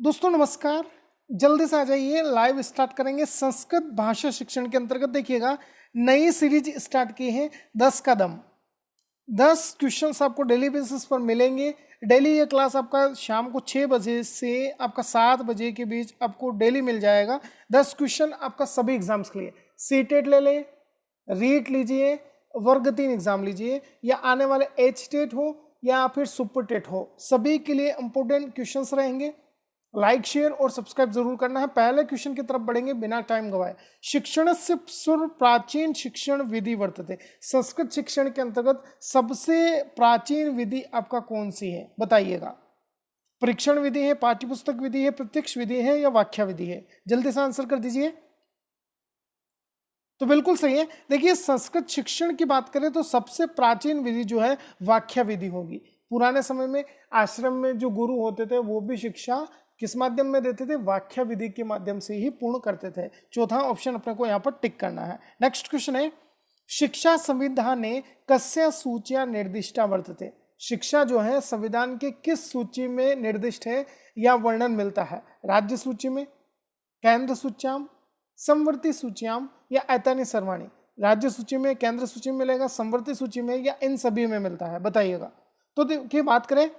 दोस्तों नमस्कार। जल्दी से आ जाइए, लाइव स्टार्ट करेंगे संस्कृत भाषा शिक्षण के अंतर्गत। देखिएगा, नई सीरीज स्टार्ट की है 10 कदम। 10 क्वेश्चंस आपको डेली बेसिस पर मिलेंगे। डेली ये क्लास आपका शाम को 6 बजे से आपका 7 बजे के बीच आपको डेली मिल जाएगा। 10 क्वेश्चन आपका सभी एग्जाम्स के लिए। सीटेट ले लें, रीट लीजिए, वर्ग 3 एग्जाम लीजिए, या आने वाले एच टेट हो या फिर सुपर टेट हो, सभी के लिए इंपॉर्टेंट क्वेश्चंस रहेंगे। लाइक शेयर और सब्सक्राइब जरूर करना है। पहले क्वेश्चन की तरफ बढ़ेंगे बिना टाइम गवाए। शिक्षण से सुर प्राचीन शिक्षण विधि वर्तते। संस्कृत शिक्षण के अंतर्गत सबसे प्राचीन विधि आपका कौन सी है बताइएगा। परीक्षण विधि है, पाठ्यपुस्तक विधि है, प्रत्यक्ष विधि है या व्याख्या विधि है? जल्दी से आंसर कर दीजिए। तो बिल्कुल सही है। देखिए, संस्कृत शिक्षण की बात करें तो सबसे प्राचीन विधि जो है व्याख्या विधि होगी। पुराने समय में आश्रम में जो गुरु होते थे वो भी शिक्षा किस माध्यम में देते थे? व्याख्या विधि के माध्यम से ही पूर्ण करते थे। चौथा ऑप्शन अपने को यहाँ पर टिक करना है। नेक्स्ट क्वेश्चन है, शिक्षा संविधाने कस्या सूचिया निर्दिष्टा वर्तते। शिक्षा जो है संविधान के किस सूची में निर्दिष्ट है या वर्णन मिलता है? राज्य सूची में, केंद्र सूच्याम, संवर्ती सूचियाम या ऐतानी सर्वाणी? राज्य सूची में, केंद्र सूची में मिलेगा, संवर्ती सूची में, या इन सभी में मिलता है? बताइएगा। तो देखिए, बात करें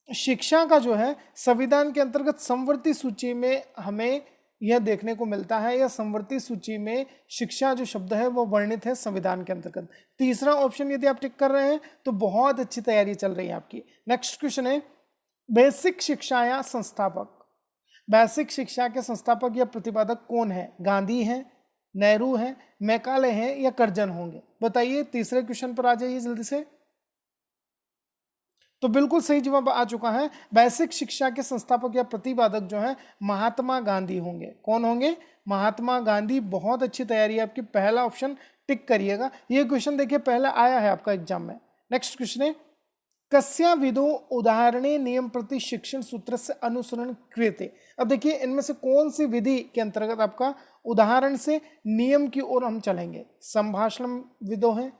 शिक्षा का जो है संविधान के अंतर्गत संवर्ती सूची में हमें यह देखने को मिलता है, या संवर्ती सूची में शिक्षा जो शब्द है वो वर्णित है संविधान के अंतर्गत। तीसरा ऑप्शन यदि आप टिक कर रहे हैं तो बहुत अच्छी तैयारी चल रही है आपकी। नेक्स्ट क्वेश्चन है, बेसिक शिक्षा या संस्थापक। बेसिक शिक्षा के संस्थापक या प्रतिपादक कौन है? गांधी है, नेहरू है, मैकाले हैं या कर्जन होंगे? बताइए। तीसरे क्वेश्चन पर आ जाइए जल्दी से। तो बिल्कुल सही जवाब आ चुका है। बेसिक शिक्षा के संस्थापक या प्रतिपादक जो है महात्मा गांधी होंगे। कौन होंगे? महात्मा गांधी। बहुत अच्छी तैयारी है आपकी। पहला ऑप्शन टिक करिएगा। ये क्वेश्चन देखिए पहले आया है आपका एग्जाम में। नेक्स्ट क्वेश्चन है, कस्या विदो उदाहरणे नियम प्रति शिक्षण सूत्र से अनुसरण क्रियते। अब देखिए, इनमें से कौन सी विधि के अंतर्गत आपका उदाहरण से नियम की ओर हम चलेंगे? संभाषण विदो है,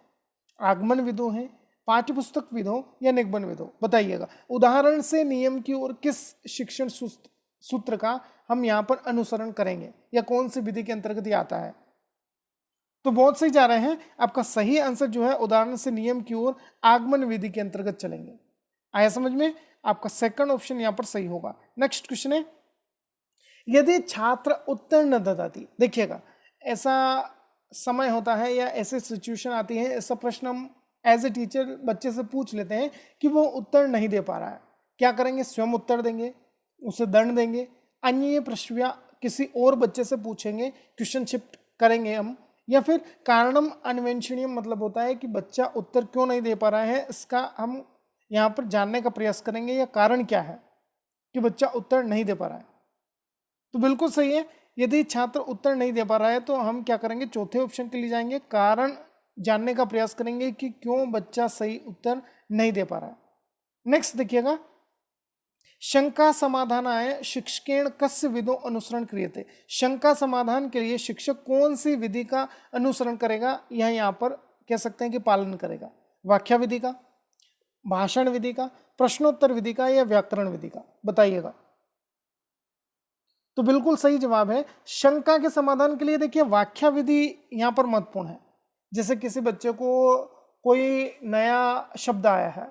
आगमन विदो है, पाठ्यपुस्तक विदो या निगमन विदो? बताइएगा। उदाहरण से नियम की ओर किस शिक्षण सूत्र का हम यहाँ पर अनुसरण करेंगे, या कौन सी विधि के अंतर्गत ये आता है? तो बहुत सही जा रहे हैं। आपका सही आंसर जो है उदाहरण से नियम की ओर आगमन विधि के अंतर्गत चलेंगे। आया समझ में? आपका सेकंड ऑप्शन यहाँ पर सही होगा। नेक्स्ट क्वेश्चन है, यदि छात्र उत्तर न ददाती। देखिएगा, ऐसा समय होता है या ऐसे सिचुएशन आती है, ऐसा प्रश्न हम एज ए टीचर बच्चे से पूछ लेते हैं कि वो उत्तर नहीं दे पा रहा है। क्या करेंगे? स्वयं उत्तर देंगे, उसे दंड देंगे, अन्य प्रश्न किसी और बच्चे से पूछेंगे, क्वेश्चन शिफ्ट करेंगे हम, या फिर कारणम अन्वेषणीयम, मतलब होता है कि बच्चा उत्तर क्यों नहीं दे पा रहा है, इसका हम यहाँ पर जानने का प्रयास करेंगे, या कारण क्या है कि बच्चा उत्तर नहीं दे पा रहा है। तो बिल्कुल सही है। यदि छात्र उत्तर नहीं दे पा रहा है तो हम क्या करेंगे? चौथे ऑप्शन के लिए जाएंगे, कारण जानने का प्रयास करेंगे कि क्यों बच्चा सही उत्तर नहीं दे पा रहा है। नेक्स्ट देखिएगा, शंका समाधान आए शिक्षकेण कस्य विदो अनुसरण क्रियते। शंका समाधान के लिए शिक्षक कौन सी विधि का अनुसरण करेगा, यह यहाँ पर कह सकते हैं कि पालन करेगा? व्याख्या विधि का, भाषण विधि का, प्रश्नोत्तर विधि का, या व्याकरण विधि का? बताइएगा। तो बिल्कुल सही जवाब है शंका के समाधान के लिए। देखिए, व्याख्या विधि यहाँ पर महत्वपूर्ण है। जैसे किसी बच्चे को कोई नया शब्द आया है,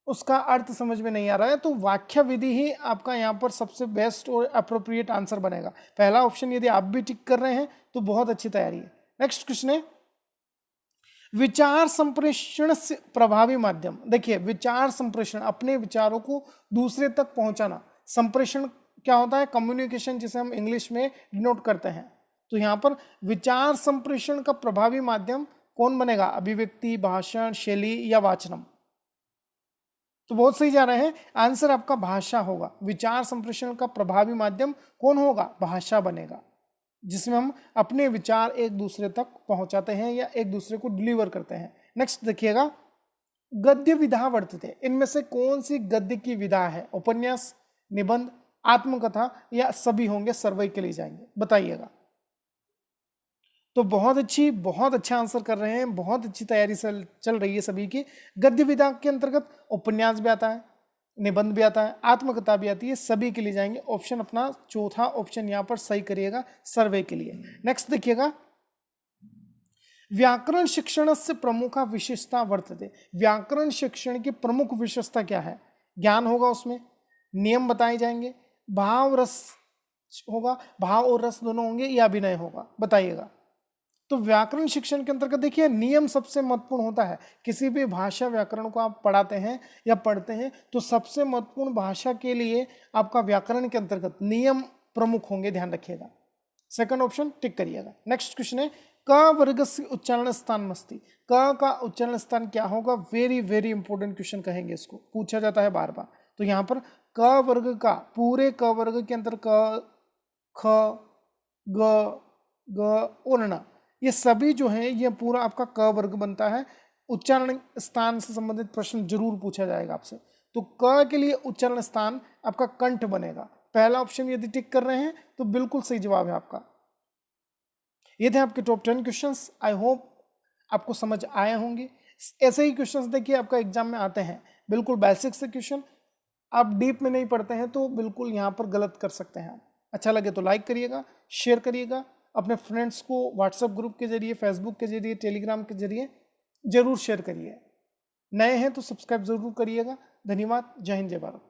उसका अर्थ समझ में नहीं आ रहा है, तो व्याख्या विधि ही आपका यहाँ पर सबसे बेस्ट और अप्रोप्रिएट आंसर बनेगा। पहला ऑप्शन यदि आप भी टिक कर रहे हैं तो बहुत अच्छी तैयारी है। नेक्स्ट क्वेश्चन है, विचार संप्रेषण से प्रभावी माध्यम। देखिए, विचार संप्रेषण, अपने विचारों को दूसरे तक पहुंचाना। संप्रेषण क्या होता है? कम्युनिकेशन, जिसे हम इंग्लिश में डिनोट करते हैं। तो यहाँ पर विचार संप्रेषण का प्रभावी माध्यम कौन बनेगा? अभिव्यक्ति, भाषण, शैली या वाचनम? तो बहुत सही जा रहे हैं। आंसर आपका भाषा होगा। विचार संप्रेषण का प्रभावी माध्यम कौन होगा? भाषा बनेगा, जिसमें हम अपने विचार एक दूसरे तक पहुंचाते हैं या एक दूसरे को डिलीवर करते हैं। नेक्स्ट देखिएगा, गद्य विधा वर्तते। इनमें से कौन सी गद्य की विधा है? उपन्यास, निबंध, आत्मकथा, या सभी होंगे? सर्वे के लिए जाएंगे, बताइएगा। तो बहुत अच्छा आंसर कर रहे हैं। बहुत अच्छी तैयारी चल रही है सभी की। गद्य विधा के अंतर्गत उपन्यास भी आता है, निबंध भी आता है, आत्मकथा भी आती है, सभी के लिए जाएंगे। ऑप्शन अपना चौथा ऑप्शन यहाँ पर सही करिएगा सर्वे के लिए। नेक्स्ट देखिएगा, व्याकरण शिक्षण से प्रमुख विशेषता वर्तते। व्याकरण शिक्षण की प्रमुख विशेषता क्या है? ज्ञान होगा, उसमें नियम बताए जाएंगे, भाव रस होगा, भाव और रस दोनों होंगे, या अभिनय होगा, बताइएगा। तो व्याकरण शिक्षण के अंतर्गत देखिए नियम सबसे महत्वपूर्ण होता है। किसी भी भाषा व्याकरण को आप पढ़ाते हैं या पढ़ते हैं तो सबसे महत्वपूर्ण भाषा के लिए आपका व्याकरण के अंतर्गत नियम प्रमुख होंगे, ध्यान रखिएगा। सेकंड ऑप्शन टिक करिएगा। नेक्स्ट क्वेश्चन है, क वर्ग से उच्चारण स्थान मस्ती। क का उच्चारण स्थान क्या होगा? वेरी वेरी इंपॉर्टेंट क्वेश्चन कहेंगे, इसको पूछा जाता है बार बार। तो यहाँ पर क वर्ग का, पूरे क वर्ग के अंदर क, ख, ग, ग और न, ये सभी जो है ये पूरा आपका क वर्ग बनता है। उच्चारण स्थान से संबंधित प्रश्न जरूर पूछा जाएगा आपसे। तो क के लिए उच्चारण स्थान आपका कंठ बनेगा। पहला ऑप्शन यदि टिक कर रहे हैं तो बिल्कुल सही जवाब है आपका। ये थे आपके टॉप 10 क्वेश्चंस। आई होप आपको समझ आए होंगे। ऐसे ही क्वेश्चंस देखिए आपका एग्जाम में आते हैं, बिल्कुल बेसिक से क्वेश्चन। आप डीप में नहीं पढ़ते हैं तो बिल्कुल यहाँ पर गलत कर सकते हैं। अच्छा लगे तो लाइक करिएगा, शेयर करिएगा, अपने फ्रेंड्स को व्हाट्सएप ग्रुप के जरिए, फेसबुक के जरिए, टेलीग्राम के जरिए जरूर शेयर करिए। नए हैं तो सब्सक्राइब जरूर करिएगा। धन्यवाद। जय हिंद, जय भारत।